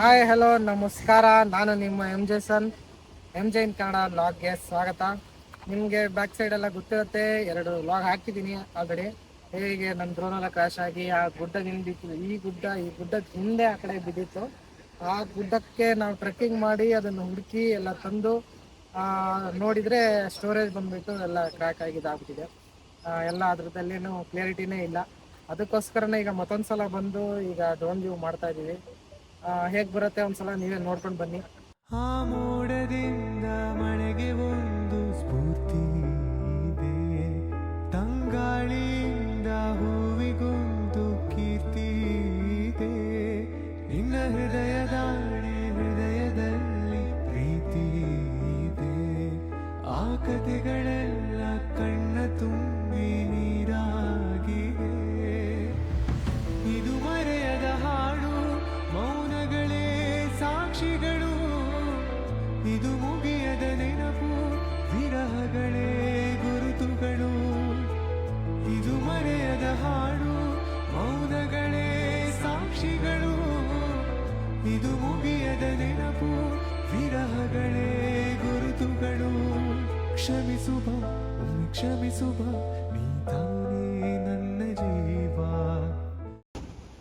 Hi hello ನಮಸ್ಕಾರ. ನಾನು ನಿಮ್ಮ ಎಂ ಜೆ ಇನ್ ಕನ್ನಡ ವ್ಲಾಗ್ಗೆ ಸ್ವಾಗತ. ನಿಮಗೆ ಬ್ಯಾಕ್ ಸೈಡ್ ಎಲ್ಲ ಗೊತ್ತಿರುತ್ತೆ, 2 ವ್ಲಾಗ್ ಹಾಕಿದ್ದೀನಿ ಆಲ್ರೆಡಿ. ಹೇಗೆ ನನ್ನ ಡ್ರೋನ್ ಎಲ್ಲ ಕ್ರಾಶ್ ಆಗಿ ಆ ಗುಡ್ಡದಿಂದ ಬಿತ್ತು, ಈ ಗುಡ್ಡದ ಹಿಂದೆ ಆ ಕಡೆ ಬಿದ್ದಿತ್ತು. ಆ ಗುಡ್ಡಕ್ಕೆ ನಾವು ಟ್ರೆಕ್ಕಿಂಗ್ ಮಾಡಿ ಅದನ್ನು ಹುಡುಕಿ ಎಲ್ಲ ತಂದು ನೋಡಿದರೆ ಸ್ಟೋರೇಜ್ ಬಂದುಬಿಟ್ಟು ಎಲ್ಲ ಕ್ರ್ಯಾಕ್ ಆಗಿದ್ದಾಗ್ಬಿಟ್ಟಿದೆ. ಎಲ್ಲ ಅದ್ರದ್ದಲ್ಲೇನು ಕ್ಲಿಯರಿಟಿನೇ ಇಲ್ಲ. ಅದಕ್ಕೋಸ್ಕರನೇ ಈಗ ಮತ್ತೊಂದು ಸಲ ಬಂದು ಈಗ ಡ್ರೋನ್ ವ್ಯೂ ಮಾಡ್ತಾ ಇದ್ದೀವಿ. ಹೇಗೆ ಬರುತ್ತೆ ಒಂದ್ಸಲ ನೀವೇ ನೋಡ್ಕೊಂಡು ಬನ್ನಿ. ಆ ಮೋಡದಿಂದ ಮಳೆಗೆ ಒಂದು ಸ್ಫೂರ್ತಿ ಇದೆ, ತಂಗಾಳಿಯಿಂದ ಹೂವಿಗೊಂದು ಕೀರ್ತಿ ಇದೆ. ನಿನ್ನ ಹೃದಯದಲ್ಲಿ ಪ್ರೀತಿ ಇದೆ. ಆ ಕಥೆಗಳೆಲ್ಲ ಕಣ್ಣ ತುಂಬಿ ನೀರಾಗಿದೆ. ಇದು ಮರೆಯದ ಹಾಡು, ಮೌನಗಳೇ ಸಾಕ್ಷಿಗಳು. ಇದು ಮುಗಿಯದ ನೆನಪು, ವಿರಹಗಳೇ ಗುರುತುಗಳು. ಇದು ಮರೆಯದ ಹಾಡು, ಮೌನಗಳೇ ಸಾಕ್ಷಿಗಳು. ಇದು ಮುಗಿಯದ ನೆನಪು, ವಿರಹಗಳೇ ಗುರುತುಗಳು. ಕ್ಷಮಿಸುವ ಕ್ಷಮಿಸುವ, ನೀ ತಾನೇ ನನ್ನ ಜೀವ.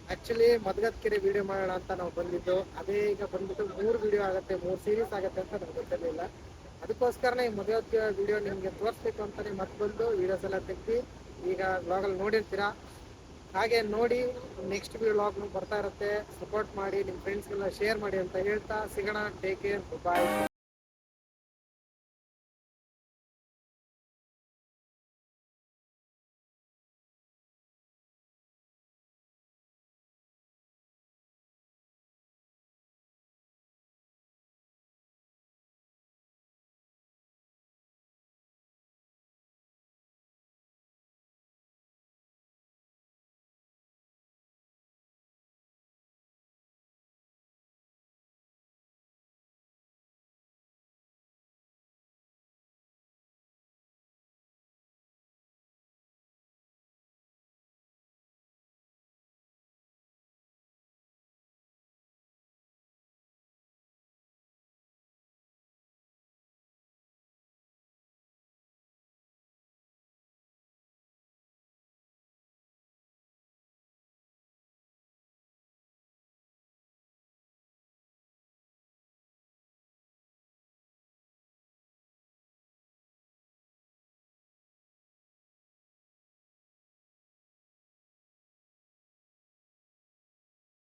ಆ್ಯಕ್ಚುಲಿ ಮದ್ಗದ್ಕೆರೆ ವಿಡಿಯೋ ಮಾಡೋಣ ಅಂತ ನಾವು ಬಂದಿದ್ದು. ಅದೇ ಈಗ ಬಂದ್ಬಿಟ್ಟು 3 ವಿಡಿಯೋ ಆಗುತ್ತೆ, 3 ಸೀರೀಸ್ ಆಗುತ್ತೆ ಅಂತ ನಮ್ಗೆ ಗೊತ್ತಿರಲಿಲ್ಲ. ಅದಕ್ಕೋಸ್ಕರನೇ ಈ ಮದ್ಗದ್ಕೆರೆ ವಿಡಿಯೋ ನಿಮಗೆ ತೋರಿಸ್ಬೇಕು ಅಂತಲೇ ಮತ್ತೆ ಬಂದು ವೀಡಿಯೋಸ್ ಎಲ್ಲ ತೆಗ್ದು ಈಗ ವ್ಲಾಗಲ್ಲಿ ನೋಡಿರ್ತೀರಾ. ಹಾಗೆ ನೋಡಿ ನೆಕ್ಸ್ಟ್ ವ್ಲಾಗ್ನು ಬರ್ತಾ ಇರುತ್ತೆ. ಸಪೋರ್ಟ್ ಮಾಡಿ, ನಿಮ್ಮ ಫ್ರೆಂಡ್ಸ್ಗೆಲ್ಲ ಶೇರ್ ಮಾಡಿ ಅಂತ ಹೇಳ್ತಾ ಸಿಗೋಣ. ಟೇಕ್ ಕೇರ್, ಬಾಯ್.